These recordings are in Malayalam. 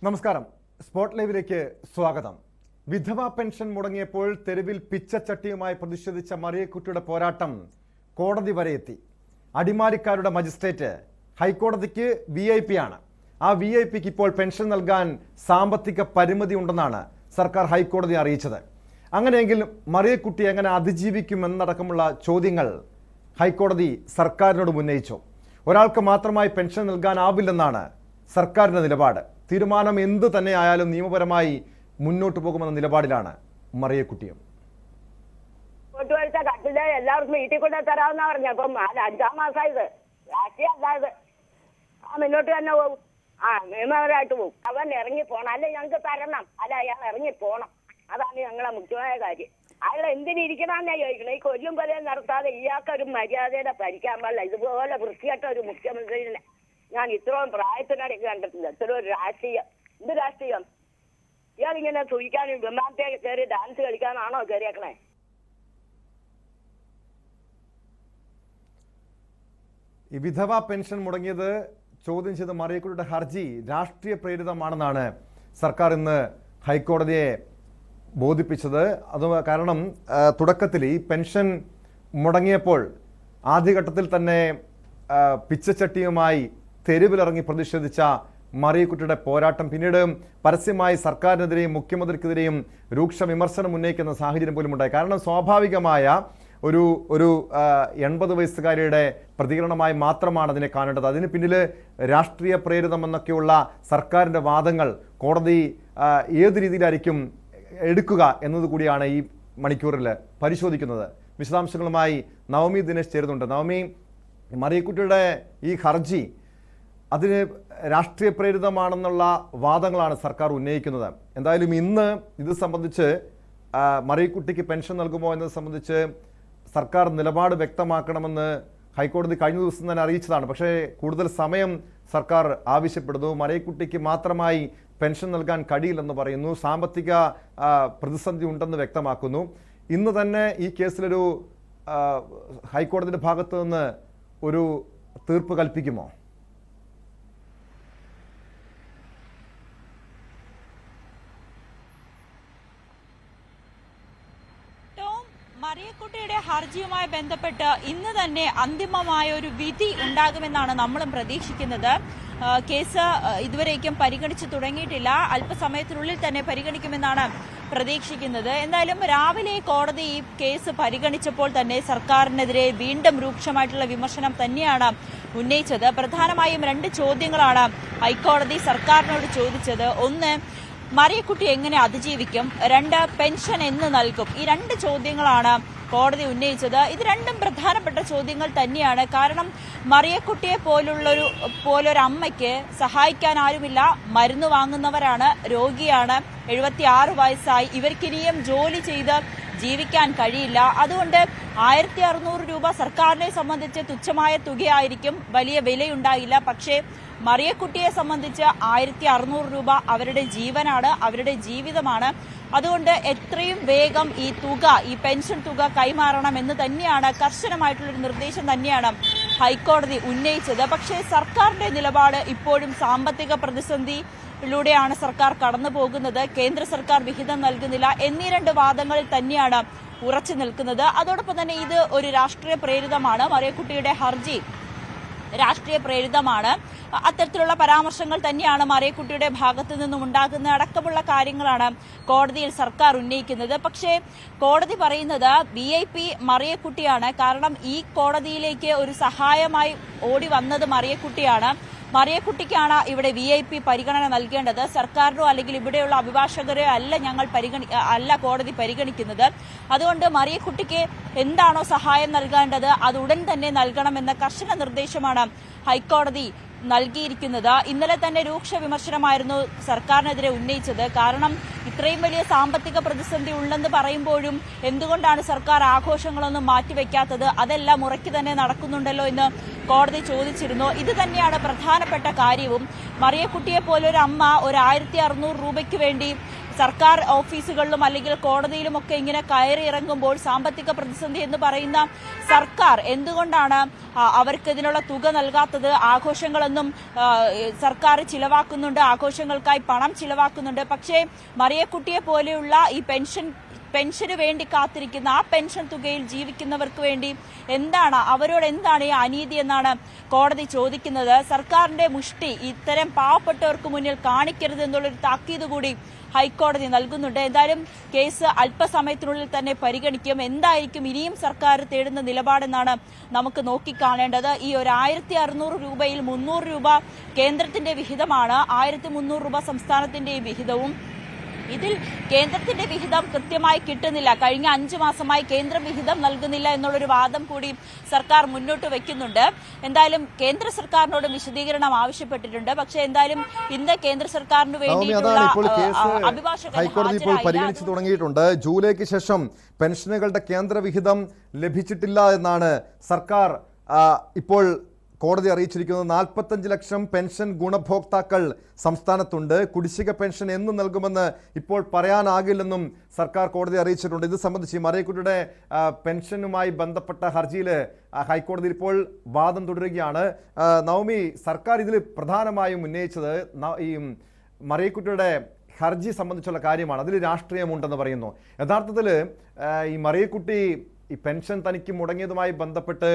നമസ്കാരം. സ്പോട്ട് ലൈവിലേക്ക് സ്വാഗതം. വിധവാ പെൻഷൻ മുടങ്ങിയപ്പോൾ തെരുവിൽ പിച്ചച്ചട്ടിയുമായി പ്രതിഷേധിച്ച മറിയക്കുട്ടിയുടെ പോരാട്ടം കോടതി വരെ എത്തി. അടിമാലിക്കാരുടെ മജിസ്ട്രേറ്റ് ഹൈക്കോടതിക്ക് VIP ആണ്. ആ VIPക്ക് ഇപ്പോൾ പെൻഷൻ നൽകാൻ സാമ്പത്തിക പരിമിതി ഉണ്ടെന്നാണ് സർക്കാർ ഹൈക്കോടതി അറിയിച്ചത്. അങ്ങനെയെങ്കിൽ മറിയക്കുട്ടി എങ്ങനെ അതിജീവിക്കുമെന്നടക്കമുള്ള ചോദ്യങ്ങൾ ഹൈക്കോടതി സർക്കാരിനോട് ഉന്നയിച്ചു. ഒരാൾക്ക് മാത്രമായി പെൻഷൻ നൽകാനാവില്ലെന്നാണ് സർക്കാരിന്റെ നിലപാട്. തീരുമാനം എന്ത് തന്നെ ആയാലും നിയമപരമായി മുന്നോട്ട് പോകുമെന്ന നിലപാടിലാണ് മറിയക്കുട്ടിയും. എല്ലാവർക്കും വീട്ടിൽ കൊണ്ട് തരാമെന്നാ പറഞ്ഞ അപ്പം 5-ാം മാസമായത് രാഷ്ട്രീയം അല്ലാതെ മുന്നോട്ട് തന്നെ പോകും. നിയമപരമായിട്ട് പോകും. അവൻ ഇറങ്ങി പോണം, അല്ലെ ഞങ്ങൾക്ക് തരണം, അല്ല അയാൾ ഇറങ്ങി പോണം. അതാണ് ഞങ്ങളെ മുഖ്യമായ കാര്യം. അയാൾ എന്തിനിരിക്കണമെന്നാ ചോദിക്കണം. ഈ കൊല്ലും പോലെ നടത്താതെ ഇയാൾക്കൊരു മര്യാദയുടെ ഭരിക്കാൻ പാടില്ല. ഇതുപോലെ വൃത്തികെട്ട ഒരു മുഖ്യമന്ത്രിനെ ഞാൻ ഇത്രയും പ്രായത്തിനിടയ്ക്ക് കണ്ടിട്ടില്ല. ഇത്ര ഒരു രാഷ്ട്രീയം. എന്ത് രാഷ്ട്രീയം? ഇയാളിങ്ങനെ സൂചിക്കാനും വിമാനത്തെ കയറി ഡാൻസ് കളിക്കാനാണോ കയറിയേക്കണേ? ഈ വിധവാ പെൻഷൻ മുടങ്ങിയത് ചോദ്യം ചെയ്ത മറിയക്കുട്ടിയുടെ ഹർജി രാഷ്ട്രീയ പ്രേരിതമാണെന്നാണ് സർക്കാർ ഇന്ന് ഹൈക്കോടതിയെ ബോധിപ്പിച്ചത്. അത് കാരണം തുടക്കത്തിൽ ഈ പെൻഷൻ മുടങ്ങിയപ്പോൾ ആദ്യഘട്ടത്തിൽ തന്നെ പിച്ചച്ചട്ടിയുമായി തെരുവിലിറങ്ങി പ്രതിഷേധിച്ച മറിയക്കുട്ടിയുടെ പോരാട്ടം പിന്നീട് പരസ്യമായി സർക്കാരിനെതിരെയും മുഖ്യമന്ത്രിക്കെതിരെയും രൂക്ഷ വിമർശനം ഉന്നയിക്കുന്ന സാഹചര്യം പോലും ഉണ്ടായി. കാരണം സ്വാഭാവികമായ ഒരു 80 വയസ്സുകാരിയുടെ പ്രതികരണമായി മാത്രമാണ് അതിനെ കാണേണ്ടത്. അതിന് പിന്നിൽ രാഷ്ട്രീയ പ്രേരിതമെന്നൊക്കെയുള്ള സർക്കാരിൻ്റെ വാദങ്ങൾ കോടതി ഏത് രീതിയിലായിരിക്കും എടുക്കുക എന്നതുകൂടിയാണ് ഈ മണിക്കൂറിൽ പരിശോധിക്കുന്നത്. വിശദാംശങ്ങളുമായി നവമി ദിനേശ് ചേരുന്നുണ്ട്. നവമി, മറിയക്കുട്ടിയുടെ ഈ ഹർജി അതിന് രാഷ്ട്രീയ പ്രേരിതമാണെന്നുള്ള വാദങ്ങളാണ് സർക്കാർ ഉന്നയിക്കുന്നത്. എന്തായാലും ഇന്ന് ഇത് സംബന്ധിച്ച് മറിയക്കുട്ടിക്ക് പെൻഷൻ നൽകുമോ എന്നത് സംബന്ധിച്ച് സർക്കാർ നിലപാട് വ്യക്തമാക്കണമെന്ന് ഹൈക്കോടതി കഴിഞ്ഞ ദിവസം തന്നെ അറിയിച്ചതാണ്. പക്ഷേ കൂടുതൽ സമയം സർക്കാർ ആവശ്യപ്പെടുന്നു. മറിയക്കുട്ടിക്ക് മാത്രമായി പെൻഷൻ നൽകാൻ കഴിയില്ലെന്ന് പറയുന്നു. സാമ്പത്തിക പ്രതിസന്ധി ഉണ്ടെന്ന് വ്യക്തമാക്കുന്നു. ഇന്ന് തന്നെ ഈ കേസിലൊരു ഹൈക്കോടതിയുടെ ഭാഗത്തു നിന്ന് ഒരു തീർപ്പ് കൽപ്പിക്കുമോ? മറിയക്കുട്ടിയുടെ ഹർജിയുമായി ബന്ധപ്പെട്ട് ഇന്ന് തന്നെ അന്തിമമായ ഒരു വിധി ഉണ്ടാകുമെന്നാണ് നമ്മളും പ്രതീക്ഷിക്കുന്നത്. കേസ് ഇതുവരേക്കും പരിഗണിച്ചു തുടങ്ങിയിട്ടില്ല. അല്പസമയത്തിനുള്ളിൽ തന്നെ പരിഗണിക്കുമെന്നാണ് പ്രതീക്ഷിക്കുന്നത്. എന്തായാലും രാവിലെ കോടതി ഈ കേസ് പരിഗണിച്ചപ്പോൾ തന്നെ സർക്കാരിനെതിരെ വീണ്ടും രൂക്ഷമായിട്ടുള്ള വിമർശനം തന്നെയാണ് ഉന്നയിച്ചത്. പ്രധാനമായും 2 ചോദ്യങ്ങളാണ് ഹൈക്കോടതി സർക്കാരിനോട് ചോദിച്ചത്. ഒന്ന്, മറിയക്കുട്ടി എങ്ങനെ അതിജീവിക്കും? 2, പെൻഷൻ എന്ന് നൽകും? ഈ 2 ചോദ്യങ്ങളാണ് കോടതി ഉന്നയിച്ചത്. ഇത് രണ്ടും പ്രധാനപ്പെട്ട ചോദ്യങ്ങൾ തന്നെയാണ്. കാരണം മറിയക്കുട്ടിയെ പോലൊരു അമ്മയ്ക്ക് സഹായിക്കാൻ ആരുമില്ല. മരുന്ന് വാങ്ങുന്നവരാണ്, രോഗിയാണ്, 76 വയസ്സായി. ഇവർക്കിനിയും ജോലി ചെയ്ത് ജീവിക്കാൻ കഴിയില്ല. അതുകൊണ്ട് 1600 രൂപ സർക്കാരിനെ സംബന്ധിച്ച് തുച്ഛമായ തുകയായിരിക്കും, വലിയ വിലയുണ്ടായില്ല. പക്ഷേ മറിയക്കുട്ടിയെ സംബന്ധിച്ച് 1600 രൂപ അവരുടെ ജീവനാണ്, അവരുടെ ജീവിതമാണ്. അതുകൊണ്ട് എത്രയും വേഗം ഈ പെൻഷൻ തുക കൈമാറണം എന്ന് തന്നെയാണ് കർശനമായിട്ടുള്ളൊരു നിർദ്ദേശം തന്നെയാണ് ഹൈക്കോടതി ഉന്നയിച്ചത്. പക്ഷേ സർക്കാരിന്റെ നിലപാട് ഇപ്പോഴും സാമ്പത്തിക പ്രതിസന്ധിയിലൂടെയാണ് സർക്കാർ കടന്നു പോകുന്നത്. കേന്ദ്ര സർക്കാർ വിഹിതം നൽകുന്നില്ല എന്നീ 2 വാദങ്ങളിൽ തന്നെയാണ് ഉറച്ചു നിൽക്കുന്നത്. അതോടൊപ്പം തന്നെ ഇത് ഒരു രാഷ്ട്രീയ പ്രേരിതമാണ്. മറിയക്കുട്ടിയുടെ ഹർജി രാഷ്ട്രീയ പ്രേരിതമാണ്. അത്തരത്തിലുള്ള പരാമർശങ്ങൾ തന്നെയാണ് മറിയക്കുട്ടിയുടെ ഭാഗത്തു നിന്നും ഉണ്ടാകുന്ന അടക്കമുള്ള കാര്യങ്ങളാണ് കോടതിയിൽ സർക്കാർ ഉന്നയിക്കുന്നത്. പക്ഷേ കോടതി പറയുന്നത് VIP മറിയക്കുട്ടിയാണ്. കാരണം ഈ കോടതിയിലേക്ക് ഒരു സഹായമായി ഓടി വന്നത് മറിയക്കുട്ടിയാണ്. മറിയക്കുട്ടിക്കാണ് ഇവിടെ VIP പരിഗണന നൽകേണ്ടത്. സർക്കാരിനോ അല്ലെങ്കിൽ ഇവിടെയുള്ള അഭിഭാഷകരെ അല്ല കോടതി പരിഗണിക്കുന്നത്. അതുകൊണ്ട് മറിയക്കുട്ടിക്ക് എന്താണോ സഹായം നൽകേണ്ടത് അത് ഉടൻ തന്നെ നൽകണമെന്ന കർശന നിർദ്ദേശമാണ് ഹൈക്കോടതി നൽകിയിരിക്കുന്നത്. ഇന്നലെ തന്നെ രൂക്ഷ വിമർശനമായിരുന്നു സർക്കാരിനെതിരെ ഉന്നയിച്ചത്. കാരണം ഇത്രയും വലിയ സാമ്പത്തിക പ്രതിസന്ധി ഉണ്ടെന്ന് പറയുമ്പോഴും എന്തുകൊണ്ടാണ് സർക്കാർ ആഘോഷങ്ങളൊന്നും മാറ്റിവെക്കാത്തത്? അതെല്ലാം മുറയ്ക്ക് തന്നെ നടക്കുന്നുണ്ടല്ലോ എന്ന് കോടതി ചോദിച്ചിരുന്നു. ഇത് തന്നെയാണ് പ്രധാനപ്പെട്ട കാര്യവും. മറിയക്കുട്ടിയെ പോലൊരു അമ്മ ഒരു 1600 രൂപയ്ക്ക് വേണ്ടി സർക്കാർ ഓഫീസുകളിലും അല്ലെങ്കിൽ കോടതിയിലുമൊക്കെ ഇങ്ങനെ കയറി ഇറങ്ങുമ്പോൾ സാമ്പത്തിക പ്രതിസന്ധി എന്ന് പറയുന്ന സർക്കാർ എന്തുകൊണ്ടാണ് അവർക്ക് ഇതിനുള്ള തുക നൽകാത്തത്? ആഘോഷങ്ങളൊന്നും സർക്കാർ ചിലവാക്കുന്നുണ്ട്, ആഘോഷങ്ങൾക്കായി പണം ചിലവാക്കുന്നുണ്ട്. പക്ഷേ മറിയക്കുട്ടിയെ പോലെയുള്ള ഈ പെൻഷന് വേണ്ടി കാത്തിരിക്കുന്ന ആ പെൻഷൻ തുകയിൽ ജീവിക്കുന്നവർക്ക് വേണ്ടി അവരോട് എന്താണ് ഈ അനീതി എന്നാണ് കോടതി ചോദിക്കുന്നത്. സർക്കാരിന്റെ മുഷ്ടി ഇത്തരം പാവപ്പെട്ടവർക്ക് മുന്നിൽ കാണിക്കരുത് എന്നുള്ളൊരു താക്കീത് കൂടി ഹൈക്കോടതി നൽകുന്നുണ്ട്. എന്തായാലും കേസ് അല്പസമയത്തിനുള്ളിൽ തന്നെ പരിഗണിക്കും. എന്തായിരിക്കും ഇനിയും സർക്കാർ തേടുന്ന നിലപാടെന്നാണ് നമുക്ക് നോക്കിക്കാണേണ്ടത്. ഈ ഒരു 1600 രൂപയിൽ 300 രൂപ കേന്ദ്രത്തിന്റെ വിഹിതമാണ്, 1300 രൂപ സംസ്ഥാനത്തിന്റെ വിഹിതവും. ഇതിൽ കേന്ദ്രത്തിന്റെ വിഹിതം കൃത്യമായി കിട്ടുന്നില്ല. കഴിഞ്ഞ 5 മാസമായി കേന്ദ്രം വിഹിതം നൽകുന്നില്ല എന്നുള്ളൊരു വാദം കൂടി സർക്കാർ മുന്നോട്ട് വെക്കുന്നുണ്ട്. എന്തായാലും കേന്ദ്ര സർക്കാരിനോട് വിശദീകരണം ആവശ്യപ്പെട്ടിട്ടുണ്ട്. പക്ഷേ എന്തായാലും ഇന്ന് കേന്ദ്ര സർക്കാരിന് വേണ്ടിയിട്ടുള്ള അഭിഭാഷകൻ ഹൈക്കോടതി ഇപ്പോൾ പരിഗണിച്ചു തുടങ്ങിയിട്ടുണ്ട്. ജൂലൈക്ക് ശേഷം പെൻഷനുകളുടെ കേന്ദ്ര വിഹിതം ലഭിച്ചിട്ടില്ല എന്നാണ് സർക്കാർ ഇപ്പോൾ കോടതി അറിയിച്ചിരിക്കുന്നത്. 45 ലക്ഷം പെൻഷൻ ഗുണഭോക്താക്കൾ സംസ്ഥാനത്തുണ്ട്. കുടിശ്ശിക പെൻഷൻ എന്ന് നൽകുമെന്ന് ഇപ്പോൾ പറയാനാകില്ലെന്നും സർക്കാർ കോടതി അറിയിച്ചിട്ടുണ്ട്. ഇത് സംബന്ധിച്ച് മറിയക്കുട്ടിയുടെ പെൻഷനുമായി ബന്ധപ്പെട്ട ഹർജിയിൽ ഹൈക്കോടതി ഇപ്പോൾ വാദം തുടരുകയാണ്. നവമി, സർക്കാർ ഇതിൽ പ്രധാനമായും ഉന്നയിച്ചത് ഈ മറിയക്കുട്ടിയുടെ ഹർജി സംബന്ധിച്ചുള്ള കാര്യമാണ്. അതിൽ രാഷ്ട്രീയമുണ്ടെന്ന് പറയുന്നു. യഥാർത്ഥത്തിൽ ഈ മറിയക്കുട്ടി ഈ പെൻഷൻ തനിക്ക് മുടങ്ങിയതുമായി ബന്ധപ്പെട്ട്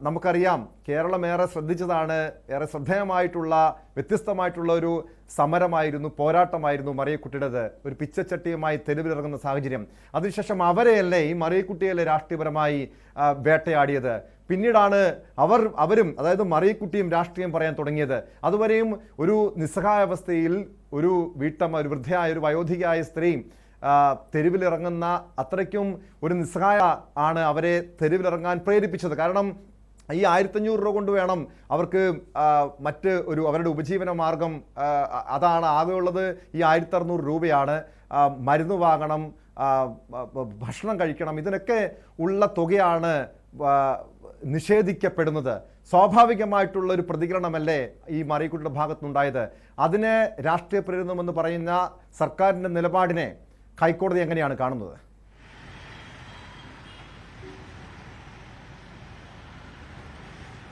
നമുക്കറിയാം, കേരളം ഏറെ ശ്രദ്ധിച്ചതാണ്. ഏറെ ശ്രദ്ധേയമായിട്ടുള്ള വ്യത്യസ്തമായിട്ടുള്ള ഒരു സമരമായിരുന്നു, പോരാട്ടമായിരുന്നു മറിയക്കുട്ടിയുടേത്. ഒരു പിച്ചച്ചട്ടിയുമായി തെരുവിലിറങ്ങുന്ന സാഹചര്യം. അതിനുശേഷം അവരെയല്ലേ, ഈ മറിയക്കുട്ടിയല്ലേ രാഷ്ട്രീയപരമായി വേട്ടയാടിയത്. പിന്നീടാണ് അവരും അതായത് മറിയക്കുട്ടിയും രാഷ്ട്രീയം പറയാൻ തുടങ്ങിയത്. അതുവരെയും ഒരു നിസ്സഹായാവസ്ഥയിൽ ഒരു വീട്ടമ്മ, ഒരു വൃദ്ധയായ, ഒരു വയോധികയായ സ്ത്രീ തെരുവിലിറങ്ങുന്ന അത്രയ്ക്കും ഒരു നിസ്സഹായ ആണ് അവരെ തെരുവിലിറങ്ങാൻ പ്രേരിപ്പിച്ചത്. കാരണം ഈ 1500 രൂപ കൊണ്ട് വേണം അവർക്ക് മറ്റ് അവരുടെ ഉപജീവന മാർഗം അതാണ് ആകെയുള്ളത്. ഈ 1600 രൂപയാണ്. മരുന്ന് വാങ്ങണം, ഭക്ഷണം കഴിക്കണം, ഇതിനൊക്കെ ഉള്ള തുകയാണ് നിഷേധിക്കപ്പെടുന്നത്. സ്വാഭാവികമായിട്ടുള്ള ഒരു പ്രതികരണമല്ലേ ഈ മറിയക്കുട്ടിയുടെ ഭാഗത്തുനിന്നുണ്ടായത്. അതിനെ രാഷ്ട്രീയ പ്രേരിതമെന്ന് പറയുന്ന സർക്കാരിൻ്റെ നിലപാടിനെ ഹൈക്കോടതി എങ്ങനെയാണ് കാണുന്നത്?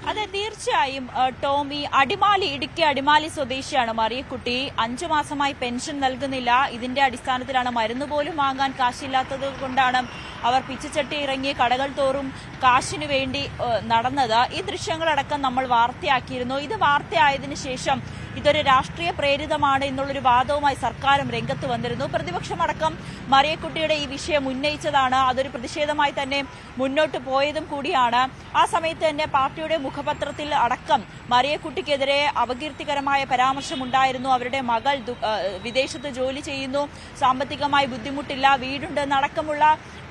അതെ, തീർച്ചയായും ടോമി. ഇടുക്കി അടിമാലി സ്വദേശിയാണ് മറിയക്കുട്ടി. 5 മാസമായി പെൻഷൻ നൽകുന്നില്ല. ഇതിന്റെ അടിസ്ഥാനത്തിലാണ് മരുന്ന് പോലും വാങ്ങാൻ കാശില്ലാത്തത് കൊണ്ടാണ് അവർ പിച്ചച്ചട്ടി ഇറങ്ങി കടകൾ തോറും കാശിനു വേണ്ടി നടന്നത്. ഈ ദൃശ്യങ്ങളടക്കം നമ്മൾ വാർത്തയാക്കിയിരുന്നു. ഇത് വാർത്തയായതിനു ശേഷം ഇതൊരു രാഷ്ട്രീയ പ്രേരിതമാണ് എന്നുള്ളൊരു വാദവുമായി സർക്കാരും രംഗത്ത് വന്നിരുന്നു. പ്രതിപക്ഷമടക്കം മറിയക്കുട്ടിയുടെ ഈ വിഷയം ഉന്നയിച്ചതാണ്. അതൊരു പ്രതിഷേധമായി തന്നെ മുന്നോട്ട് പോയതും കൂടിയാണ്. ആ സമയത്ത് തന്നെ പാർട്ടിയുടെ മുഖപത്രത്തിൽ അടക്കം മറിയക്കുട്ടിക്കെതിരെ അപകീർത്തികരമായ പരാമർശമുണ്ടായിരുന്നു. അവരുടെ മകൾ വിദേശത്ത് ജോലി ചെയ്യുന്നു, സാമ്പത്തികമായി ബുദ്ധിമുട്ടില്ല, വീടുണ്ടെന്നടക്കമുള്ള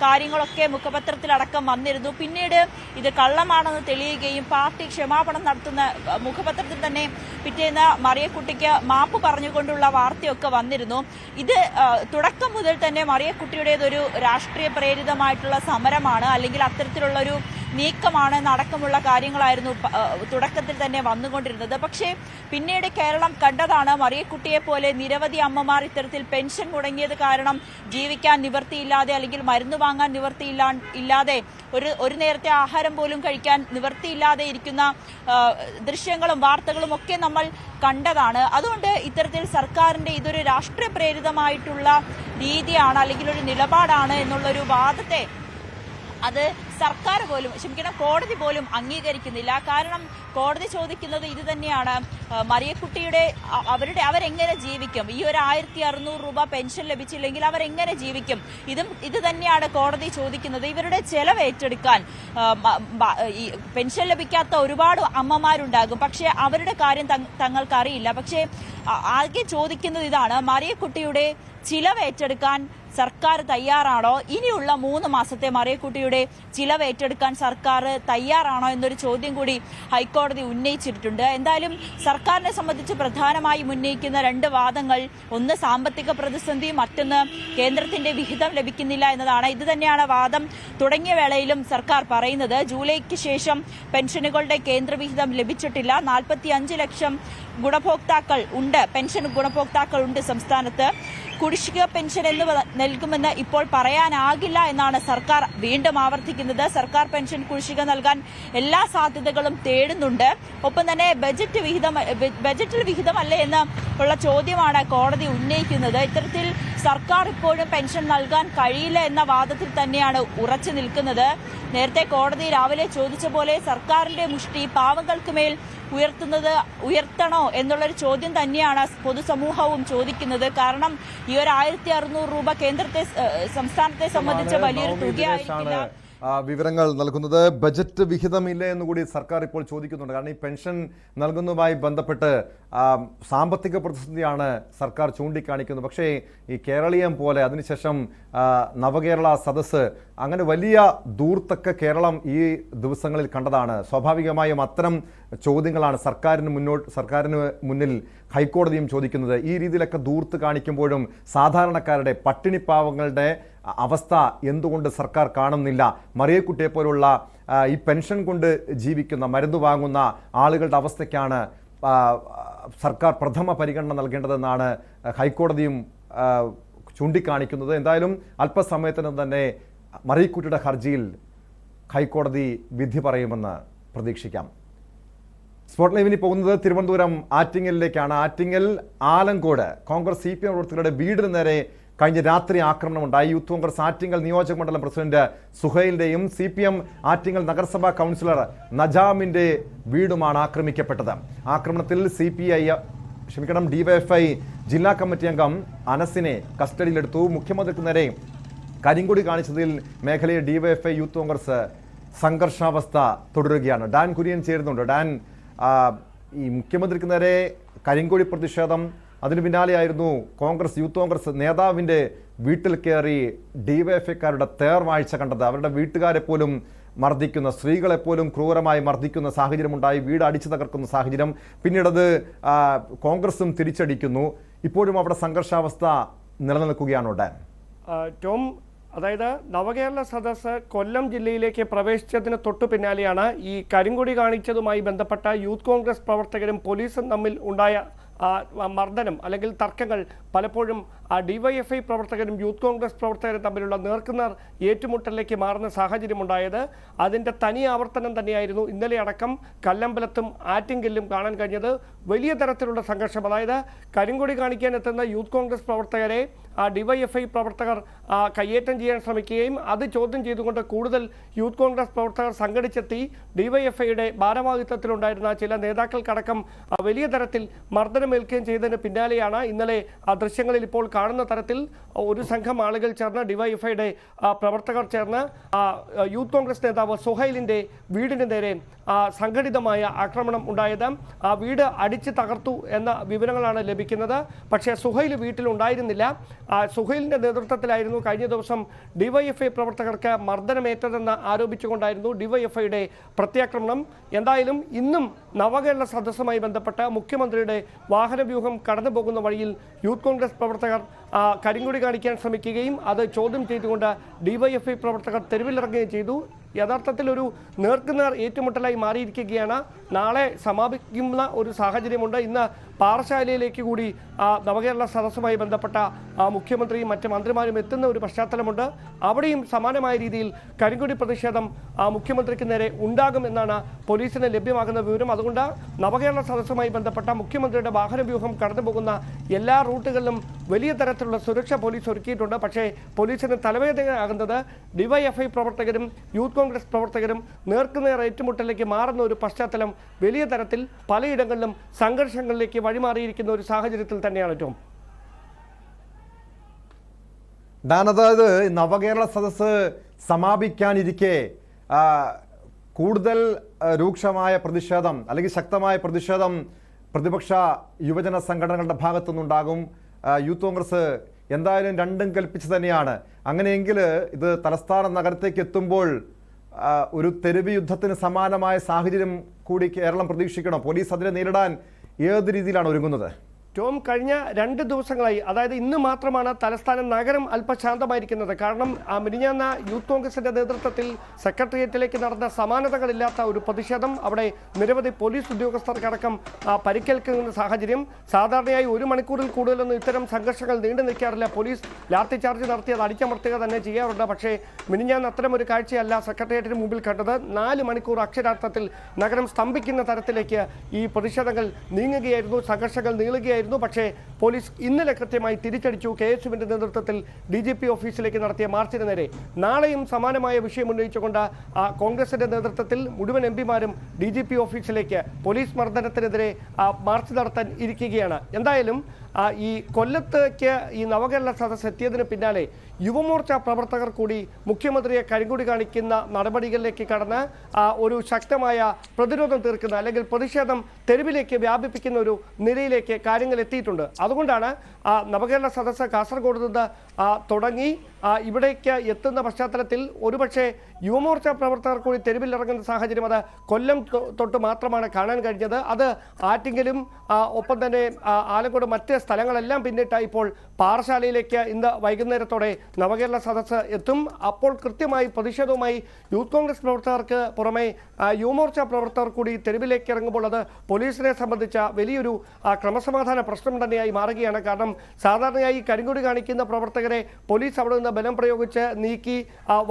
കാര്യങ്ങളൊക്കെ മുഖപത്രത്തിലടക്കം വന്നിരുന്നു. പിന്നീട് ഇത് കള്ളമാണെന്ന് തെളിയുകയും പാർട്ടി ക്ഷമാപണം നടത്തുന്ന മുഖപത്രത്തിൽ തന്നെ പിറ്റേന്ന് മറിയക്കുട്ടിക്ക് മാപ്പ് പറഞ്ഞുകൊണ്ടുള്ള വാർത്തയൊക്കെ വന്നിരുന്നു. ഇത് തുടക്കം മുതൽ തന്നെ മറിയക്കുട്ടിയുടേതൊരു രാഷ്ട്രീയ പ്രേരിതമായിട്ടുള്ള സമരമാണ്, അല്ലെങ്കിൽ അത്തരത്തിലുള്ളൊരു നീക്കമാണ് എന്നടക്കമുള്ള കാര്യങ്ങളായിരുന്നു തുടക്കത്തിൽ തന്നെ വന്നുകൊണ്ടിരുന്നത്. പക്ഷേ പിന്നീട് കേരളം കണ്ടതാണ് മറിയക്കുട്ടിയെ പോലെ നിരവധി അമ്മമാർ ഇത്തരത്തിൽ പെൻഷൻ മുടങ്ങിയത് കാരണം ജീവിക്കാൻ നിവൃത്തിയില്ലാതെ, അല്ലെങ്കിൽ മരുന്ന് വാങ്ങാൻ നിവൃത്തിയില്ലാതെ, ഒരു നേരത്തെ ആഹാരം പോലും കഴിക്കാൻ നിവൃത്തിയില്ലാതെ ഇരിക്കുന്ന ദൃശ്യങ്ങളും വാർത്തകളും ഒക്കെ നമ്മൾ കണ്ടതാണ്. അതുകൊണ്ട് ഇത്തരത്തിൽ സർക്കാരിന്റെ ഇതൊരു രാഷ്ട്രീയ പ്രേരിതമായിട്ടുള്ള രീതിയാണ്, അല്ലെങ്കിൽ ഒരു നിലപാടാണ് എന്നുള്ളൊരു വാദത്തെ അത് സർക്കാർ പോലും, കോടതി പോലും അംഗീകരിക്കുന്നില്ല. കാരണം കോടതി ചോദിക്കുന്നത് ഇത് തന്നെയാണ്, മറിയക്കുട്ടിയുടെ അവരെങ്ങനെ ജീവിക്കും? ഈ ഒരു 1600 രൂപ പെൻഷൻ ലഭിച്ചില്ലെങ്കിൽ അവരെങ്ങനെ ജീവിക്കും? ഇത് തന്നെയാണ് കോടതി ചോദിക്കുന്നത്. ഇവരുടെ ചെലവ് ഏറ്റെടുക്കാൻ ഈ പെൻഷൻ ലഭിക്കാത്ത ഒരുപാട് അമ്മമാരുണ്ടാകും, പക്ഷേ അവരുടെ കാര്യം തങ്ങൾക്കറിയില്ല. പക്ഷേ ആകെ ചോദിക്കുന്നത് ഇതാണ്, മറിയക്കുട്ടിയുടെ ചിലവ് ഏറ്റെടുക്കാൻ സർക്കാർ തയ്യാറാണോ? ഇനിയുള്ള 3 മാസത്തെ മറിയക്കുട്ടിയുടെ ചിലവ് ഏറ്റെടുക്കാൻ സർക്കാർ തയ്യാറാണോ എന്നൊരു ചോദ്യം കൂടി ഹൈക്കോടതി ഉന്നയിച്ചിട്ടുണ്ട്. എന്തായാലും സർക്കാരിനെ സംബന്ധിച്ച് പ്രധാനമായും ഉന്നയിക്കുന്ന 2 വാദങ്ങൾ, ഒന്ന് സാമ്പത്തിക പ്രതിസന്ധി, മറ്റൊന്ന് കേന്ദ്രത്തിന്റെ വിഹിതം ലഭിക്കുന്നില്ല എന്നതാണ്. ഇത് തന്നെയാണ് വാദം തുടങ്ങിയ വേളയിലും സർക്കാർ പറയുന്നത്. ജൂലൈക്ക് ശേഷം പെൻഷനുകളുടെ കേന്ദ്രവിഹിതം ലഭിച്ചിട്ടില്ല. 45 ലക്ഷം ഗുണഭോക്താക്കൾ ഉണ്ട്, പെൻഷൻ ഗുണഭോക്താക്കൾ ഉണ്ട് സംസ്ഥാനത്ത്. കുടിശ്ശിക പെൻഷൻ എന്ന് നൽകുമെന്ന് ഇപ്പോൾ പറയാനാകില്ല എന്നാണ് സർക്കാർ വീണ്ടും ആവർത്തിക്കുന്നത്. സർക്കാർ പെൻഷൻ കുടിശ്ശിക നൽകാൻ എല്ലാ സാധ്യതകളും തേടുന്നുണ്ട്. ഒപ്പം തന്നെ ബജറ്റിൽ വിഹിതമല്ലേ എന്ന് ഉള്ള ചോദ്യമാണ് കോടതി ഉന്നയിക്കുന്നത്. ഇത്തരത്തിൽ സർക്കാർ ഇപ്പോഴും പെൻഷൻ നൽകാൻ കഴിയില്ല എന്ന വാദത്തിൽ തന്നെയാണ് ഉറച്ചു നിൽക്കുന്നത്. നേരത്തെ കോടതി രാവിലെ ചോദിച്ച പോലെ സർക്കാരിന്റെ മുഷ്ടി പാവങ്ങൾക്ക് മേൽ ഉയർത്തണോ എന്നുള്ളൊരു ചോദ്യം തന്നെയാണ് പൊതുസമൂഹവും ചോദിക്കുന്നത്. കാരണം ഈ ഒരു 1600 രൂപ സംസ്ഥാനത്തെ സംബന്ധിച്ച വലിയൊരു തുകയായിരിക്കില്ല. വിവരങ്ങൾ നൽകുന്നത്. ബജറ്റ് വിഹിതമില്ല എന്നുകൂടി സർക്കാർ ഇപ്പോൾ ചോദിക്കുന്നുണ്ട്. കാരണം ഈ പെൻഷൻ നൽകുന്നതുമായി ബന്ധപ്പെട്ട് സാമ്പത്തിക പ്രതിസന്ധിയാണ് സർക്കാർ ചൂണ്ടിക്കാണിക്കുന്നത്. പക്ഷേ ഈ കേരളീയം പോലെ അതിനുശേഷം നവകേരള സദസ്സ് അങ്ങനെ വലിയ ദൂർത്തൊക്കെ കേരളം ഈ ദിവസങ്ങളിൽ കണ്ടതാണ്. സ്വാഭാവികമായും അത്തരം ചോദ്യങ്ങളാണ് സർക്കാരിന് മുന്നിൽ ഹൈക്കോടതിയും ചോദിക്കുന്നത്. ഈ രീതിയിലൊക്കെ ദൂർത്ത് കാണിക്കുമ്പോഴും സാധാരണക്കാരുടെ പട്ടിണിപ്പാവങ്ങളുടെ അവസ്ഥ എന്തുകൊണ്ട് സർക്കാർ കാണുന്നില്ല? മറിയക്കുട്ടിയെ പോലുള്ള ഈ പെൻഷൻ കൊണ്ട് ജീവിക്കുന്ന മരുന്ന് വാങ്ങുന്ന ആളുകളുടെ അവസ്ഥയ്ക്കാണ് സർക്കാർ പ്രഥമ പരിഗണന നൽകേണ്ടതെന്നാണ് ഹൈക്കോടതിയും ചൂണ്ടിക്കാണിക്കുന്നത്. എന്തായാലും അല്പസമയത്തിന് തന്നെ മറിയക്കുട്ടിയുടെ ഹർജിയിൽ ഹൈക്കോടതി വിധി പറയുമെന്ന് പ്രതീക്ഷിക്കാം. സ്പോട്ട് ലൈവിന് പോകുന്നത് തിരുവനന്തപുരം ആറ്റിങ്ങലിലേക്കാണ്. ആറ്റിങ്ങൽ ആലങ്കോട് കോൺഗ്രസ് CPM പ്രവർത്തകരുടെ വീടിന് നേരെ കഴിഞ്ഞ രാത്രി ആക്രമണമുണ്ടായി. യൂത്ത് കോൺഗ്രസ് ആറ്റിങ്ങൽ നിയോജക മണ്ഡലം പ്രസിഡന്റ് സുഹൈലിന്റെയും CPM ആറ്റിങ്ങൽ നഗരസഭാ കൗൺസിലർ നജാമിന്റെ വീടുമാണ് ആക്രമിക്കപ്പെട്ടത്. ആക്രമണത്തിൽ DYFI ജില്ലാ കമ്മിറ്റി അംഗം അനസിനെ കസ്റ്റഡിയിലെടുത്തു. മുഖ്യമന്ത്രിക്ക് നേരെ കരിങ്കൊടി കാണിച്ചതിൽ മേഖലയിൽ DYFI യൂത്ത് കോൺഗ്രസ് സംഘർഷാവസ്ഥ തുടരുകയാണ്. ഡാൻ കുര്യൻ ചേരുന്നുണ്ട്. ഡാൻ, ഈ മുഖ്യമന്ത്രിക്ക് നേരെ കരിങ്കൊടി പ്രതിഷേധം, അതിനു പിന്നാലെയായിരുന്നു യൂത്ത് കോൺഗ്രസ് നേതാവിൻ്റെ വീട്ടിൽ കയറി DYFIക്കാരുടെ തേർവാഴ്ച കണ്ടത്. അവരുടെ വീട്ടുകാരെ പോലും മർദ്ദിക്കുന്ന, സ്ത്രീകളെപ്പോലും ക്രൂരമായി മർദ്ദിക്കുന്ന സാഹചര്യമുണ്ടായി. വീട് അടിച്ചു തകർക്കുന്ന സാഹചര്യം. പിന്നീടത് കോൺഗ്രസും തിരിച്ചടിക്കുന്നു. ഇപ്പോഴും അവിടെ സംഘർഷാവസ്ഥ നിലനിൽക്കുകയാണോ ഡാൻ? ടോം, അതായത് നവകേരള സദസ്സ് കൊല്ലം ജില്ലയിലേക്ക് പ്രവേശിച്ചതിന് തൊട്ടു പിന്നാലെയാണ് ഈ കരിങ്കൊടി കാണിച്ചതുമായി ബന്ധപ്പെട്ട യൂത്ത് കോൺഗ്രസ് പ്രവർത്തകരും പോലീസും തമ്മിൽ ഉണ്ടായ മർദ്ദനം അല്ലെങ്കിൽ തർക്കങ്ങൾ പലപ്പോഴും DYFI പ്രവർത്തകരും യൂത്ത് കോൺഗ്രസ് പ്രവർത്തകരും തമ്മിലുള്ള നേർക്കുനേർ ഏറ്റുമുട്ടലിലേക്ക് മാറുന്ന സാഹചര്യമുണ്ടായത്. അതിൻ്റെ തനി ആവർത്തനം തന്നെയായിരുന്നു ഇന്നലെ അടക്കം കല്ലമ്പലത്തും ആറ്റിങ്കലിലും കാണാൻ കഴിഞ്ഞത്. വലിയ തരത്തിലുള്ള സംഘർഷം, അതായത് കരിങ്കൊടി കാണിക്കാൻ എത്തുന്ന യൂത്ത് കോൺഗ്രസ് പ്രവർത്തകരെ DYFI പ്രവർത്തകർ കയ്യേറ്റം ചെയ്യാൻ ശ്രമിക്കുകയും അത് ചോദ്യം ചെയ്തുകൊണ്ട് കൂടുതൽ യൂത്ത് കോൺഗ്രസ് പ്രവർത്തകർ സംഘടിച്ചെത്തി DYFIയുടെ ഭാരവാഹിത്വത്തിലുണ്ടായിരുന്ന ചില നേതാക്കൾക്കടക്കം വലിയ തരത്തിൽ മർദ്ദനമേൽക്കുകയും ചെയ്തതിന് പിന്നാലെയാണ് ഇന്നലെ ദൃശ്യങ്ങളിൽ ഇപ്പോൾ കാണുന്ന തരത്തിൽ ഒരു സംഘം ആളുകൾ ചേർന്ന് DYFIയുടെ പ്രവർത്തകർ ചേർന്ന് യൂത്ത് കോൺഗ്രസ് നേതാവ് സുഹൈലിൻ്റെ വീടിന് നേരെ സംഘടിതമായ ആക്രമണം ഉണ്ടായത്. ആ വീട് അടിച്ച് തകർത്തു എന്ന വിവരങ്ങളാണ് ലഭിക്കുന്നത്. പക്ഷേ സുഹൈൽ വീട്ടിലുണ്ടായിരുന്നില്ല. സുഹൈലിൻ്റെ നേതൃത്വത്തിലായിരുന്നു കഴിഞ്ഞ ദിവസം DYFI പ്രവർത്തകർക്ക് മർദ്ദനമേറ്റതെന്ന് ആരോപിച്ചുകൊണ്ടായിരുന്നു DYFIയുടെ പ്രത്യാക്രമണം. എന്തായാലും ഇന്നും നവകേരള സദസ്സുമായി ബന്ധപ്പെട്ട് മുഖ്യമന്ത്രിയുടെ വാഹനവ്യൂഹം കടന്നു പോകുന്ന വഴിയിൽ യൂത്ത് കോൺഗ്രസ് പ്രവർത്തകർ കരിങ്കൊടി കാണിക്കാൻ ശ്രമിക്കുകയും അത് ചോദ്യം ചെയ്തുകൊണ്ട് DYFI പ്രവർത്തകർ തെരുവിലിറങ്ങുകയും ചെയ്തു. യഥാർത്ഥത്തിൽ ഒരു നേർക്കുനേർ ഏറ്റുമുട്ടലായി മാറിയിരിക്കുകയാണ്. നാളെ സമാപിക്കുന്ന ഒരു സാഹചര്യമുണ്ട്. ഇന്ന് പാറശാലയിലേക്ക് കൂടി നവകേരള സദസ്സുമായി ബന്ധപ്പെട്ട മുഖ്യമന്ത്രിയും മറ്റ് മന്ത്രിമാരും എത്തുന്ന ഒരു പശ്ചാത്തലമുണ്ട്. അവിടെയും സമാനമായ രീതിയിൽ കരിങ്കൊടി പ്രതിഷേധം മുഖ്യമന്ത്രിക്ക് നേരെ ഉണ്ടാകുമെന്നാണ് പോലീസിന് ലഭ്യമാകുന്ന വിവരം. അതുകൊണ്ട് നവകേരള സദസ്സുമായി ബന്ധപ്പെട്ട മുഖ്യമന്ത്രിയുടെ വാഹനവ്യൂഹം കടന്നു പോകുന്ന എല്ലാ റൂട്ടുകളിലും വലിയ തരത്തിലുള്ള സുരക്ഷ പോലീസ് ഒരുക്കിയിട്ടുണ്ട്. പക്ഷേ പോലീസിന് തലവേദനയാകുന്നത് DYFI പ്രവർത്തകരും യൂത്ത് കോൺഗ്രസ് പ്രവർത്തകരും നേർക്കുനേർ ഏറ്റുമുട്ടലിലേക്ക് മാറുന്ന ഒരു പശ്ചാത്തലം വലിയ തരത്തിൽ പലയിടങ്ങളിലും സംഘർഷങ്ങളിലേക്ക് വഴിമാറിയിരിക്കുന്ന ഒരു സാഹചര്യത്തിൽ തന്നെയാണ് ടോം. അതായത് നവകേരള സദസ്സ് സമാപിക്കാനിരിക്കെ കൂടുതൽ രൂക്ഷമായ പ്രതിഷേധം അല്ലെങ്കിൽ ശക്തമായ പ്രതിഷേധം പ്രതിപക്ഷ യുവജന സംഘടനകളുടെ ഭാഗത്തുനിന്നുണ്ടാകും. യൂത്ത് കോൺഗ്രസ് എന്തായാലും രണ്ടും കൽപ്പിച്ച് തന്നെയാണ്. അങ്ങനെയെങ്കിൽ ഇത് തലസ്ഥാന നഗരത്തേക്ക് എത്തുമ്പോൾ ഒരു തെരുവ് യുദ്ധത്തിന് സമാനമായ സാഹചര്യം കൂടി കേരളം പ്രതീക്ഷിക്കണം. പോലീസ് അതിനെ നേരിടാൻ ഏത് രീതിയിലാണ് ഒരുങ്ങുന്നത്? ടോം, കഴിഞ്ഞ 2 ദിവസങ്ങളായി, അതായത് ഇന്ന് മാത്രമാണ് തലസ്ഥാന നഗരം അല്പശാന്തമായിരിക്കുന്നത്. കാരണം മിനിഞ്ഞാന്ന യൂത്ത് കോൺഗ്രസിന്റെ നേതൃത്വത്തിൽ സെക്രട്ടേറിയറ്റിലേക്ക് നടന്ന സമാനതകളില്ലാത്ത ഒരു പ്രതിഷേധം, അവിടെ നിരവധി പോലീസ് ഉദ്യോഗസ്ഥർക്കടക്കം പരിക്കേൽക്കുന്ന സാഹചര്യം. സാധാരണയായി 1 മണിക്കൂറിൽ കൂടുതലൊന്നും ഇത്തരം സംഘർഷങ്ങൾ നീണ്ടു നിൽക്കാറില്ല. പോലീസ് ലാത്തി ചാർജ് നടത്തിയത് അടിച്ചമർത്തുക തന്നെ ചെയ്യാറുണ്ട്. പക്ഷേ മിനിഞ്ഞാന്ന് അത്തരം ഒരു കാഴ്ചയല്ല സെക്രട്ടേറിയറ്റിന് മുമ്പിൽ കണ്ടത്. 4 മണിക്കൂർ അക്ഷരാർത്ഥത്തിൽ നഗരം സ്തംഭിക്കുന്ന തരത്തിലേക്ക് ഈ പ്രതിഷേധങ്ങൾ നീങ്ങുകയായിരുന്നു, സംഘർഷങ്ങൾ നീളുകയായിരുന്നു. പക്ഷേ പോലീസ് ഇന്നലെ കൃത്യമായി തിരിച്ചടിച്ചു. KSUവിന്റെ നേതൃത്വത്തിൽ DGP ഓഫീസിലേക്ക് നടത്തിയ മാർച്ചിന് നേരെ. നാളെയും സമാനമായ വിഷയം ഉന്നയിച്ചുകൊണ്ട് കോൺഗ്രസിന്റെ നേതൃത്വത്തിൽ മുഴുവൻ MPമാരും DGP ഓഫീസിലേക്ക് പോലീസ് മർദ്ദനത്തിനെതിരെ മാർച്ച് നടത്താൻ ഇരിക്കുകയാണ്. എന്തായാലും ഈ കൊല്ലത്തേക്ക് ഈ നവകേരള സദസ്സ് എത്തിയതിന് പിന്നാലെ യുവമോർച്ച പ്രവർത്തകർ കൂടി മുഖ്യമന്ത്രിയെ കരിങ്കൊടി കാണിക്കുന്ന നടപടികളിലേക്ക് കടന്ന് ഒരു ശക്തമായ പ്രതിരോധം തീർക്കുന്ന, അല്ലെങ്കിൽ പ്രതിഷേധം തെരുവിലേക്ക് വ്യാപിപ്പിക്കുന്ന ഒരു നിലയിലേക്ക് കാര്യങ്ങൾ എത്തിയിട്ടുണ്ട്. അതുകൊണ്ടാണ് നവകേരള സദസ്സ് കാസർഗോഡ് നിന്ന് തുടങ്ങി ഇവിടേക്ക് എത്തുന്ന പശ്ചാത്തലത്തിൽ ഒരുപക്ഷെ യുവമോർച്ച പ്രവർത്തകർ കൂടി തെരുവിലിറങ്ങുന്ന സാഹചര്യം അത് കൊല്ലം തൊട്ട് മാത്രമാണ് കാണാൻ കഴിഞ്ഞത്. അത് ആറ്റിങ്ങലും ഒപ്പം തന്നെ ആലക്കോട് മറ്റ് സ്ഥലങ്ങളെല്ലാം പിന്നിട്ടായി ഇപ്പോൾ പാറശാലയിലേക്ക് ഇന്ന് വൈകുന്നേരത്തോടെ നവകേരള സദസ്സ് എത്തും. അപ്പോൾ കൃത്യമായി പ്രതിഷേധവുമായി യൂത്ത് കോൺഗ്രസ് പ്രവർത്തകർക്ക് പുറമെ യുവമോർച്ച പ്രവർത്തകർ കൂടി തെരുവിലേക്ക് ഇറങ്ങുമ്പോൾ അത് പോലീസിനെ സംബന്ധിച്ച വലിയൊരു ക്രമസമാധാന പ്രശ്നം തന്നെയായി മാറുകയാണ്. കാരണം സാധാരണയായി കരിങ്കൊടി കാണിക്കുന്ന പ്രവർത്തകരെ പോലീസ് അവിടെ നിന്ന് ബലം പ്രയോഗിച്ച് നീക്കി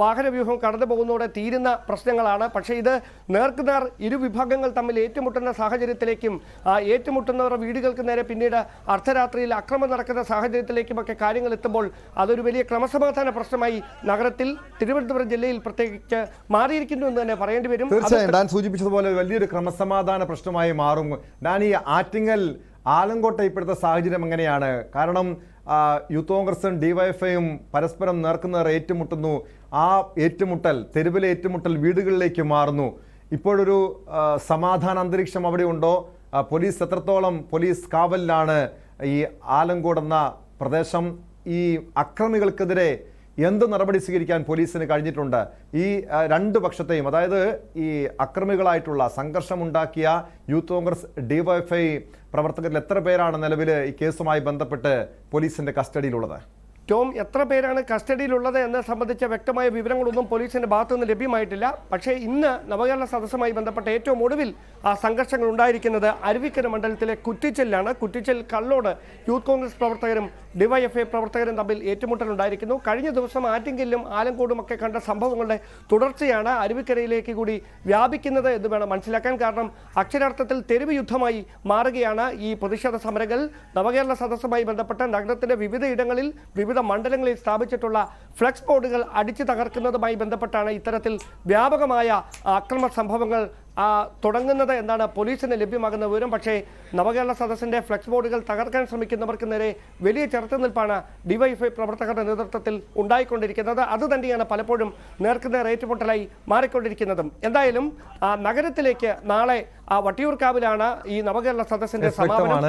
വാഹനവ്യൂഹം കടന്നു പോകുന്നതോടെ തീരുന്ന പ്രശ്നങ്ങളാണ്. പക്ഷേ ഇത് നേർക്കുനേർ ഇരു വിഭാഗങ്ങൾ തമ്മിൽ ഏറ്റുമുട്ടുന്ന സാഹചര്യത്തിലേക്കും ഏറ്റുമുട്ടുന്നവരുടെ വീടുകൾക്ക് നേരെ പിന്നീട് അർദ്ധരാത്രിയിൽ അക്രമം നടക്കുന്ന സാഹചര്യത്തിലേക്കുമൊക്കെ കാര്യങ്ങൾ എത്തുമ്പോൾ അതൊരു വലിയ ക്രമസമാധാന പ്രശ്നമായി നഗരത്തിൽ, തിരുവനന്തപുരം ജില്ലയിൽ പ്രത്യേകിച്ച് മാറിയിരിക്കുന്നു എന്ന് തന്നെ പറയേണ്ടി വരും. തീർച്ചയായും ഞാൻ സൂചിപ്പിച്ചതുപോലെ വലിയൊരു ക്രമസമാധാന പ്രശ്നമായി മാറും. ഞാൻ ഈ ആറ്റിങ്ങൽ ആലങ്കോട്ട ഇപ്പോഴത്തെ സാഹചര്യം എങ്ങനെയാണ്? കാരണം യൂത്ത് കോൺഗ്രസും DYFIയും പരസ്പരം നേർക്കുനേർ ഏറ്റുമുട്ടുന്നു. ആ ഏറ്റുമുട്ടൽ, തെരുവിലെ ഏറ്റുമുട്ടൽ വീടുകളിലേക്ക് മാറുന്നു. ഇപ്പോഴൊരു സമാധാന അന്തരീക്ഷം അവിടെ ഉണ്ടോ? പോലീസ് എത്രത്തോളം പോലീസ് കാവലിലാണ് ഈ ആലങ്കോട് എന്ന പ്രദേശം? ഈ അക്രമികൾക്കെതിരെ എന്ത് നടപടി സ്വീകരിക്കാൻ പോലീസിന് കഴിഞ്ഞിട്ടുണ്ട്? ഈ 2 പക്ഷത്തെയും, അതായത് ഈ അക്രമികളായിട്ടുള്ള സംഘർഷമുണ്ടാക്കിയ യൂത്ത് കോൺഗ്രസ് DYFI പ്രവർത്തകരിൽ എത്ര പേരാണ് നിലവിൽ ഈ കേസുമായി ബന്ധപ്പെട്ട് പോലീസിന്റെ കസ്റ്റഡിയിലുള്ളത്? ടോം, എത്ര പേരാണ് കസ്റ്റഡിയിലുള്ളത് എന്നെ സംബന്ധിച്ച വ്യക്തമായ വിവരങ്ങളൊന്നും പോലീസിന്റെ ഭാഗത്തു നിന്ന് ലഭ്യമായിട്ടില്ല. പക്ഷേ ഇന്ന് നവകേരള സദസ്സുമായി ബന്ധപ്പെട്ട ഏറ്റവും ഒടുവിൽ സംഘർഷങ്ങൾ ഉണ്ടായിരിക്കുന്നത് അരുവിക്കര മണ്ഡലത്തിലെ കുറ്റിച്ചലിലാണ്. കുറ്റിച്ചൽ കള്ളോട് യൂത്ത് കോൺഗ്രസ് പ്രവർത്തകരും DYFI പ്രവർത്തകരും തമ്മിൽ ഏറ്റുമുട്ടലുണ്ടായിരിക്കുന്നു. കഴിഞ്ഞ ദിവസം ആറ്റിങ്കലിലും ആലങ്കോടും ഒക്കെ കണ്ട സംഭവങ്ങളുടെ തുടർച്ചയാണ് അരുവിക്കരയിലേക്ക് കൂടി വ്യാപിക്കുന്നത് എന്ന് വേണം മനസ്സിലാക്കാൻ. കാരണം അക്ഷരാർത്ഥത്തിൽ തെരുവ് യുദ്ധമായി മാറുകയാണ് ഈ പ്രതിഷേധ സമരങ്ങൾ. നവകേരള സദസ്സുമായി ബന്ധപ്പെട്ട നഗരത്തിന്റെ വിവിധ ഇടങ്ങളിൽ, വിവിധ മണ്ഡലങ്ങളിൽ സ്ഥാപിച്ചിട്ടുള്ള ഫ്ലെക്സ് ബോർഡുകൾ അടിച്ചു തകർക്കുന്നതുമായി ബന്ധപ്പെട്ടാണ് ഇത്തരത്തിൽ വ്യാപകമായ അക്രമ സംഭവങ്ങൾ തുടങ്ങുന്നത് എന്നാണ് പോലീസിന് ലഭ്യമാകുന്ന വിവരം. പക്ഷേ നവകേരള സദസ്സിന്റെ ഫ്ലെക്സ് ബോർഡുകൾ തകർക്കാൻ ശ്രമിക്കുന്നവർക്ക് നേരെ വലിയ ചെറുത്തുനിൽപ്പാണ് DYFI പ്രവർത്തകരുടെ നേതൃത്വത്തിൽ ഉണ്ടായിക്കൊണ്ടിരിക്കുന്നത്. അത് തന്നെയാണ് പലപ്പോഴും നേർക്കുനേർ ഏറ്റുമുട്ടലായി മാറിക്കൊണ്ടിരിക്കുന്നതും. എന്തായാലും നഗരത്തിലേക്ക് നാളെ വട്ടിയൂർക്കാവിലാണ് ഈ നവകേരള സദസ്സിന്റെ സമാപനം.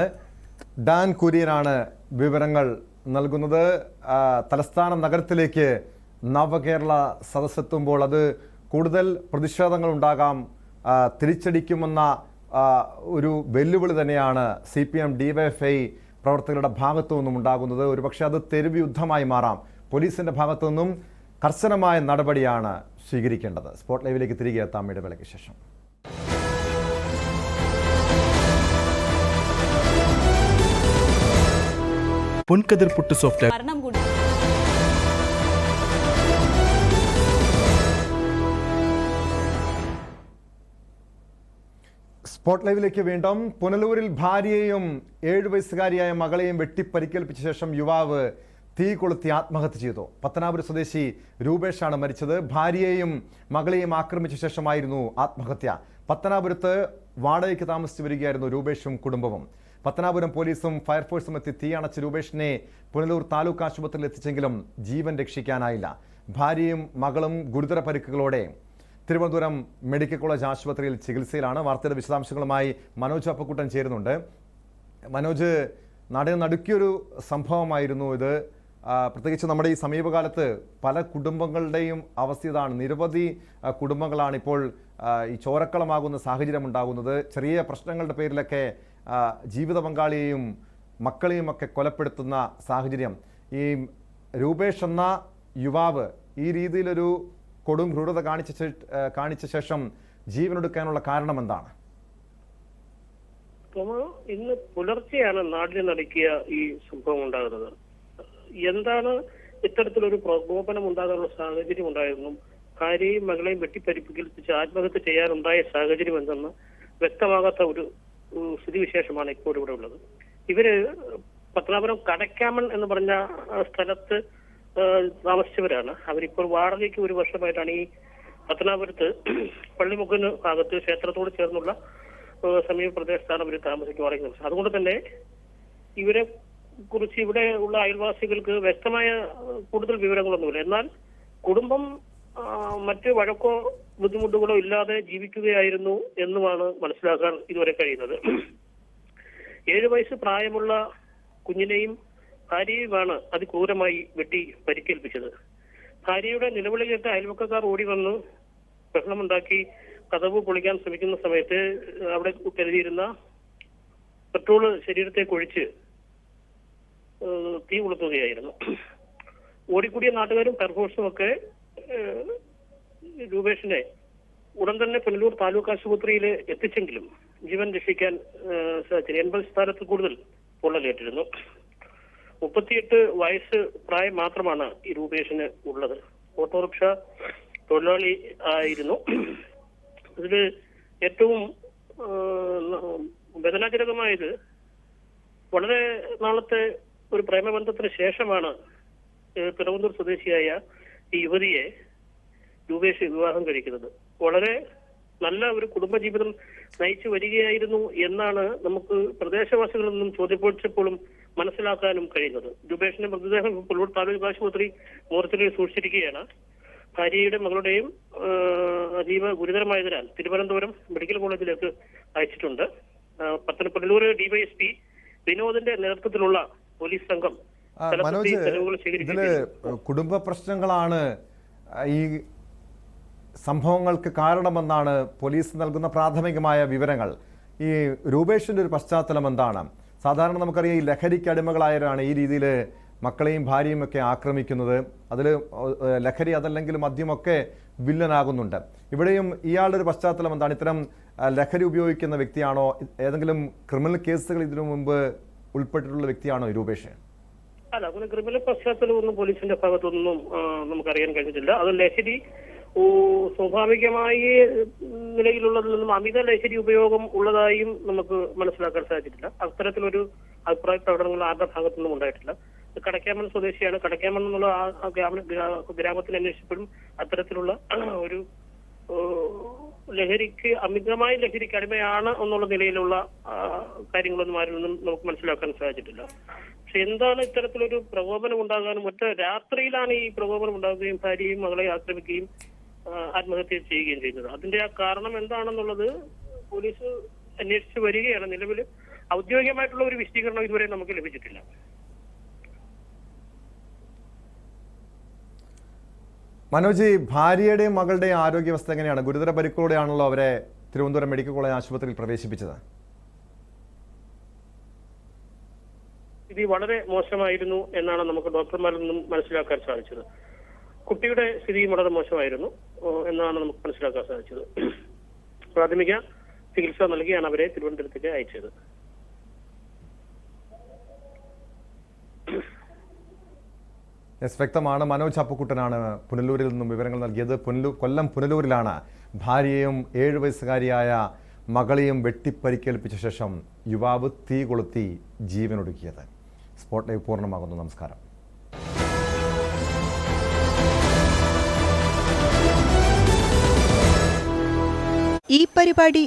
ഡാൻ കുര്യനാണ് വിവരങ്ങൾ നൽകുന്നത്. തലസ്ഥാന നഗരത്തിലേക്ക് നവകേരള സദസ്സെത്തുമ്പോൾ അത് കൂടുതൽ പ്രതിഷേധങ്ങൾ ഉണ്ടാകാം, തിരിച്ചടിക്കുമെന്ന ഒരു വെല്ലുവിളി തന്നെയാണ് CPM DYFI പ്രവർത്തകരുടെ ഭാഗത്തു നിന്നും ഉണ്ടാകുന്നത്. ഒരുപക്ഷെ അത് തെരുവ് യുദ്ധമായി മാറാം. പോലീസിന്റെ ഭാഗത്തു നിന്നും കർശനമായ നടപടിയാണ് സ്വീകരിക്കേണ്ടത്. സ്പോട്ട് ലൈവിലേക്ക് തിരികെ എത്താം ഇടവേളയ്ക്ക് ശേഷം. പൊൻകതിർ പുട്ട് സോഫ്റ്റ് സ്പോട്ട് ലൈവിലേക്ക് വീണ്ടും. പുനലൂരിൽ ഭാര്യയെയും 7 വയസ്സുകാരിയായ മകളെയും വെട്ടിപ്പരിക്കേൽപ്പിച്ച ശേഷം യുവാവ് തീ കൊളുത്തി ആത്മഹത്യ ചെയ്തു. പത്തനാപുരം സ്വദേശി രൂപേഷാണ് മരിച്ചത്. ഭാര്യയെയും മകളെയും ആക്രമിച്ച ശേഷമായിരുന്നു ആത്മഹത്യ. പത്തനാപുരത്ത് വാടകയ്ക്ക് താമസിച്ചു വരികയായിരുന്നു രൂപേഷും കുടുംബവും. പത്തനാപുരം പോലീസും ഫയർഫോഴ്സും എത്തി തീയണച്ച് രൂപേഷിനെ പുനലൂർ താലൂക്ക് ആശുപത്രിയിൽ എത്തിച്ചെങ്കിലും ജീവൻ രക്ഷിക്കാനായില്ല. ഭാര്യയും മകളും ഗുരുതര പരിക്കുകളോടെ തിരുവനന്തപുരം മെഡിക്കൽ കോളേജ് ആശുപത്രിയിൽ ചികിത്സയിലാണ്. വാർത്തയുടെ വിശദാംശങ്ങളുമായി മനോജ് അപ്പക്കുട്ടൻ ചേരുന്നുണ്ട്. മനോജ്, നാടിനെ നടുക്കിയൊരു സംഭവമായിരുന്നു ഇത്. പ്രത്യേകിച്ച് നമ്മുടെ ഈ സമീപകാലത്ത് പല കുടുംബങ്ങളുടെയും അവസ്ഥ ഇതാണ്. നിരവധി കുടുംബങ്ങളാണ് ഇപ്പോൾ ഈ ചോരക്കളമാകുന്ന സാഹചര്യം ഉണ്ടാകുന്നത്. ചെറിയ പ്രശ്നങ്ങളുടെ പേരിലൊക്കെ ജീവിത പങ്കാളിയെയും മക്കളെയുമൊക്കെ കൊലപ്പെടുത്തുന്ന സാഹചര്യം, ഈ രൂപേഷ് എന്ന യുവാവ് ഈ രീതിയിലൊരു കൊടും ക്രൂരത കാണിച്ച ശേഷം ജീവനൊടുക്കാനുള്ള കാരണം എന്താണ്? ഇന്ന് പുലർച്ചെയാണ് നാടിനെ നടുക്കിയ ഈ സംഭവം ഉണ്ടാകുന്നത്. എന്താണ് ഇത്തരത്തിലൊരു പ്രകോപനം ഉണ്ടാകാനുള്ള സാഹചര്യം ഉണ്ടായിരുന്നു, ഭാര്യയും മകളെയും വെട്ടിപ്പരിപ്പിച്ച് ആത്മഹത്യ ചെയ്യാനുണ്ടായ സാഹചര്യം എന്തെന്ന് വ്യക്തമാകാത്ത ഒരു സ്ഥിതിവിശേഷമാണ് ഇപ്പോൾ ഇവിടെ ഉള്ളത്. ഇവര് പത്തനാപുരം കടക്കാമൺ എന്ന് പറഞ്ഞ സ്ഥലത്ത് താമസിച്ചവരാണ്. അവരിപ്പോൾ വാടകയ്ക്ക് 1 വർഷമായിട്ടാണ് ഈ പത്തനാപുരത്ത് പള്ളിമുക്കിന് ഭാഗത്ത് ക്ഷേത്രത്തോട് ചേർന്നുള്ള സമീപ പ്രദേശത്താണ് അവർ താമസിക്കുവാണെങ്കിൽ. അതുകൊണ്ട് തന്നെ ഇവരെ കുറിച്ച് ഇവിടെ ഉള്ള അയൽവാസികൾക്ക് വ്യക്തമായ കൂടുതൽ വിവരങ്ങളൊന്നുമില്ല. എന്നാൽ കുടുംബം മറ്റ് വഴക്കോ ബുദ്ധിമുട്ടുകളോ ഇല്ലാതെ ജീവിക്കുകയായിരുന്നു എന്നുമാണ് മനസ്സിലാക്കാൻ ഇതുവരെ കഴിയുന്നത്. 7 വയസ്സ് പ്രായമുള്ള കുഞ്ഞിനെയും ഭാര്യയുമാണ് അതിക്രൂരമായി വെട്ടി പരിക്കേൽപ്പിച്ചത്. ഭാര്യയുടെ നിലവിളി കേട്ട് അയൽവക്കക്കാർ ഓടി വന്ന് ബഹളമുണ്ടാക്കി കതവ് പൊളിക്കാൻ ശ്രമിക്കുന്ന സമയത്ത് അവിടെ കരുതിയിരുന്ന പെട്രോള് ശരീരത്തേക്ക് ഒഴിച്ച് തീ കൊളുത്തുകയായിരുന്നു. ഓടിക്കൂടിയ നാട്ടുകാരും ഫയർഫോഴ്സും ഒക്കെ രൂപേഷിനെ ഉടൻ തന്നെ പുനലൂർ താലൂക്ക് ആശുപത്രിയിൽ എത്തിച്ചെങ്കിലും ജീവൻ രക്ഷിക്കാൻ സാധിച്ചില്ല. 80 സ്ഥാനത്ത് കൂടുതൽ പൊള്ളലേറ്റിരുന്നു. 38 വയസ്സ് പ്രായം മാത്രമാണ് ഈ രൂപേഷിന് ഉള്ളത്. ഓട്ടോറിക്ഷ തൊഴിലാളി ആയിരുന്നു. ഇതിൽ ഏറ്റവും വേദനാജനകമായത് വളരെ നാളത്തെ ഒരു പ്രേമബന്ധത്തിന് ശേഷമാണ് തിരുവനന്തപുരം സ്വദേശിയായ ഈ യുവതിയെ രൂപേഷ് വിവാഹം കഴിക്കുന്നത്. വളരെ നല്ല ഒരു കുടുംബജീവിതം നയിച്ചു വരികയായിരുന്നു എന്നാണ് നമുക്ക് പ്രദേശവാസികളിൽ നിന്നും ചോദ്യപ്പോഴും മനസ്സിലാക്കാനും കഴിയുന്നത്. രൂപേഷിന്റെ മൃതദേഹം പുല്ലൂർ താലൂക്ക് ആശുപത്രി മോർച്ചറിയിൽ സൂക്ഷിച്ചിരിക്കുകയാണ്. ഭാര്യയുടെ മകളുടെയും അതീവ ഗുരുതരമായതിനാൽ തിരുവനന്തപുരം മെഡിക്കൽ കോളേജിലേക്ക് അയച്ചിട്ടുണ്ട്. പുനലൂർ ഡിവൈഎസ്പി വിനോദിന്റെ നേതൃത്വത്തിലുള്ള പോലീസ് സംഘം മനോജ്, ഇതില് കുടുംബ പ്രശ്നങ്ങളാണ് ഈ സംഭവങ്ങൾക്ക് കാരണമെന്നാണ് പോലീസ് നൽകുന്ന പ്രാഥമികമായ വിവരങ്ങൾ. ഈ രൂപേഷിന്റെ ഒരു പശ്ചാത്തലം എന്താണ്? സാധാരണ നമുക്കറിയാം, ഈ ലഹരിക്ക് അടിമകളായവരാണ് ഈ രീതിയിൽ മക്കളെയും ഭാര്യയും ഒക്കെ ആക്രമിക്കുന്നത്. അതിൽ ലഹരി അതല്ലെങ്കിൽ മദ്യമൊക്കെ വില്ലനാകുന്നുണ്ട്. ഇവിടെയും ഇയാളുടെ ഒരു പശ്ചാത്തലം എന്താണ്? ഇത്തരം ലഹരി ഉപയോഗിക്കുന്ന വ്യക്തിയാണോ? ഏതെങ്കിലും ക്രിമിനൽ കേസുകൾ ഇതിനു മുമ്പ് ഉൾപ്പെട്ടിട്ടുള്ള വ്യക്തിയാണോ ഈ രൂപേഷ്? അല്ല, അങ്ങനെ ക്രിമിനൽ പശ്ചാത്തലമൊന്നും പോലീസിന്റെ ഭാഗത്തൊന്നും നമുക്കറിയാൻ കഴിഞ്ഞിട്ടില്ല. അത് ലഹരി സ്വാഭാവികമായി നിലയിലുള്ളതിൽ നിന്നും അമിത ലഹരി ഉപയോഗം ഉള്ളതായും നമുക്ക് മനസ്സിലാക്കാൻ സാധിച്ചിട്ടില്ല. അത്തരത്തിലൊരു അഭിപ്രായ പ്രകടനങ്ങൾ ആരുടെ ഭാഗത്തുനിന്നും ഉണ്ടായിട്ടില്ല. കടക്കാമൺ സ്വദേശിയാണ്. കടക്കാമൺ എന്നുള്ള ആ ഗ്രാമത്തിൽ അന്വേഷിച്ചപ്പോഴും അത്തരത്തിലുള്ള ഒരു അമിതമായ ലഹരിക്ക് അടിമയാണ് എന്നുള്ള നിലയിലുള്ള കാര്യങ്ങളൊന്നും ആരിൽ നിന്നും നമുക്ക് മനസ്സിലാക്കാൻ സാധിച്ചിട്ടില്ല. പക്ഷെ എന്താണ് ഇത്തരത്തിലൊരു പ്രകോപനം ഉണ്ടാകാനും ഒറ്റ രാത്രിയിലാണ് ഈ പ്രകോപനം ഉണ്ടാകുകയും ഭാര്യയും മകളെ ആക്രമിക്കുകയും ആത്മഹത്യ ചെയ്യുകയും ചെയ്യുന്നത്. അതിന്റെ ആ കാരണം എന്താണെന്നുള്ളത് പോലീസ് അന്വേഷിച്ച് വരികയാണ്. നിലവിൽ ഔദ്യോഗികമായിട്ടുള്ള ഒരു വിശദീകരണം ഇതുവരെ നമുക്ക് ലഭിച്ചിട്ടില്ല. മനോജ്, ഭാര്യയുടെയും മകളുടെയും ആരോഗ്യാവസ്ഥ എങ്ങനെയാണ്? ഗുരുതര പരിക്കോടെയാണല്ലോ അവരെ തിരുവനന്തപുരം മെഡിക്കൽ കോളേജ് ആശുപത്രിയിൽ പ്രവേശിപ്പിച്ചത്. ഇത് വളരെ മോശമായിരുന്നു എന്നാണ് നമുക്ക് ഡോക്ടർമാരിൽ നിന്നും മനസ്സിലാക്കാൻ സാധിച്ചത്. കുട്ടിയുടെ സ്ഥിതിയും വളരെ മോശമായിരുന്നു എന്നാണ് നമുക്ക് മനസ്സിലാക്കാൻ സാധിച്ചത്. പ്രാഥമിക ചികിത്സ നൽകിയാണ് അവരെ തിരുവനന്തപുരത്തേക്ക് അയച്ചത്. വ്യക്തമാണ്. മനോജ് അപ്പുക്കുട്ടനാണ് പുനലൂരിൽ നിന്നും വിവരങ്ങൾ നൽകിയത്. കൊല്ലം പുനലൂരിലാണ് ഭാര്യയെയും 7 വയസ്സുകാരിയായ മകളെയും വെട്ടിപ്പരിക്കേൽപ്പിച്ച ശേഷം യുവാവ് തീ കൊളുത്തി ജീവനൊടുക്കിയത്. സ്പോട്ട് ലൈവ് പൂർണ്ണമാകുന്നു. നമസ്കാരം. ഈ പരിപാടി